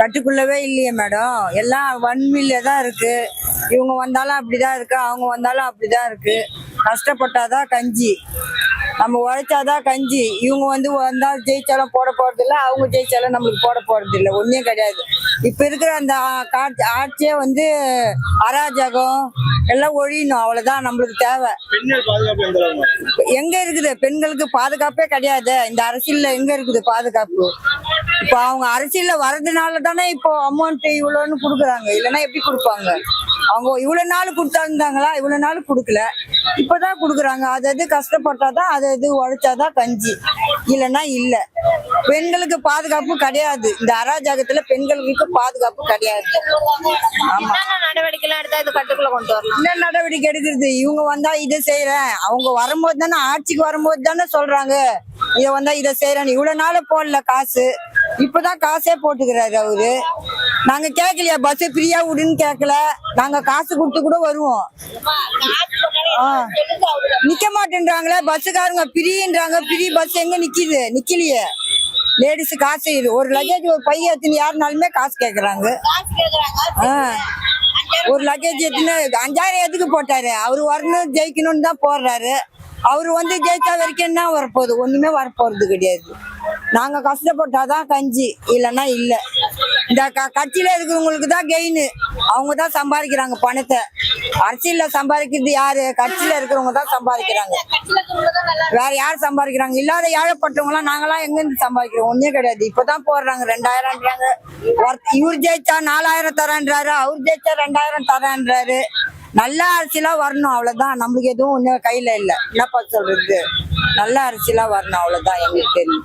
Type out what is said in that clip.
கட்டுக்குள்ளவே இல்லையே மேடம். எல்லாம் வன்மில்ல தான் இருக்கு. இவங்க வந்தாலும் அப்படிதான் இருக்கு, அவங்க வந்தாலும் அப்படிதான் இருக்கு. கஷ்டப்பட்டாதான் கஞ்சி, நம்ம உழைச்சாதான் கஞ்சி. இவங்க வந்தா ஜெயிச்சாலும் போட போறது இல்லை, அவங்க ஜெயிச்சாலும் நம்மளுக்கு போட போறது இல்லை. ஒன்னே கிடையாது. இப்ப இருக்கிற அந்த ஆட்சியே அராஜகம் எல்லாம் ஒழியணும். அவ்வளவுதான் நம்மளுக்கு தேவை. எங்க இருக்குது பெண்களுக்கு பாதுகாப்பே கிடையாது. இந்த அரசியல்ல எங்க இருக்குது பாதுகாப்பு? இப்ப அவங்க அரசியல்ல வர்றதுனால தானே இப்போ அமௌண்ட் இவ்வளோன்னு கொடுக்குறாங்க. இல்லைன்னா எப்படி கொடுப்பாங்க? அவங்க இவ்வளவு நாள் கொடுத்தாருந்தாங்களா? இவ்வளவு நாள் கொடுக்கல, இப்பதான் கொடுக்குறாங்க. அது கஷ்டப்பட்டாதான், அது உழைச்சாதான் கஞ்சி, இல்லைன்னா இல்ல. பெண்களுக்கு பாதுகாப்பு கிடையாது. இந்த அராஜகத்துல பெண்களுக்கு பாதுகாப்பு கிடையாது. ஆமா, நடவடிக்கை எல்லாம் எடுத்தா இது கட்டுக்குள்ள கொண்டு வரலாம். என்ன நடவடிக்கை எடுக்கிறது? இவங்க வந்தா இதை செய்யறேன், அவங்க வரும்போது தானே, ஆட்சிக்கு வரும்போது தானே சொல்றாங்க இதை வந்தா இதை செய்யறேன். இவ்வளவு நாள் போடல காசு, இப்பதான் காசே போட்டுக்கிறாரு அவரு. நாங்க கேட்கலையா பஸ் ஃப்ரீயா விடுன்னு கேட்கல, நாங்க காசு கொடுத்து கூட வருவோம். நிக்க மாட்டேன்றாங்களே பஸ்ஸுக்காரங்க. பிரின்றாங்க, பிரி பஸ் எங்க நிக்குது? நிக்கலையே. லேடிஸ் காசு ஒரு லக்கேஜ் ஒரு பைய எத்தினு யாருனாலுமே காசு கேக்குறாங்க. ஒரு லக்கேஜ் எத்தினு 5000 எதுக்கு போட்டாரு? அவரு வரணும் ஜெயிக்கணும்னு தான் போடுறாரு. அவரு ஜெயிச்சா வரைக்கும் என்ன வரப்போகுது? ஒண்ணுமே வரப்போறது கிடையாது. நாங்க கஷ்டப்பட்டாதான் கஞ்சி, இல்லைன்னா இல்ல. இந்த கட்சியில இருக்கிறவங்களுக்கு தான் கெயின். அவங்க தான் சம்பாதிக்கிறாங்க பணத்தை. அரசியல்ல சம்பாதிக்கிறது யாரு? கட்சியில இருக்கிறவங்க தான் சம்பாதிக்கிறாங்க. வேற யார் சம்பாதிக்கிறாங்க? இல்லாத ஏழைப்பட்டவங்க எல்லாம் நாங்கெல்லாம் எங்க இருந்து சம்பாதிக்கிறோம்? ஒன்னே கிடையாது. இப்பதான் போடுறாங்க 2000ன்றாங்க. இவர் ஜெயிச்சா 4000 தரேன்றாரு, அவர் ஜெயிச்சா 2000 தரேன்றாரு. நல்ல அரசியலா வரணும், அவ்வளவுதான். நம்மளுக்கு எதுவும் ஒண்ணு கையில இல்ல. என்னப்பா சொல்றது? நல்ல அரசியலா வரணும், அவ்வளவுதான் எங்களுக்கு தெரியும்.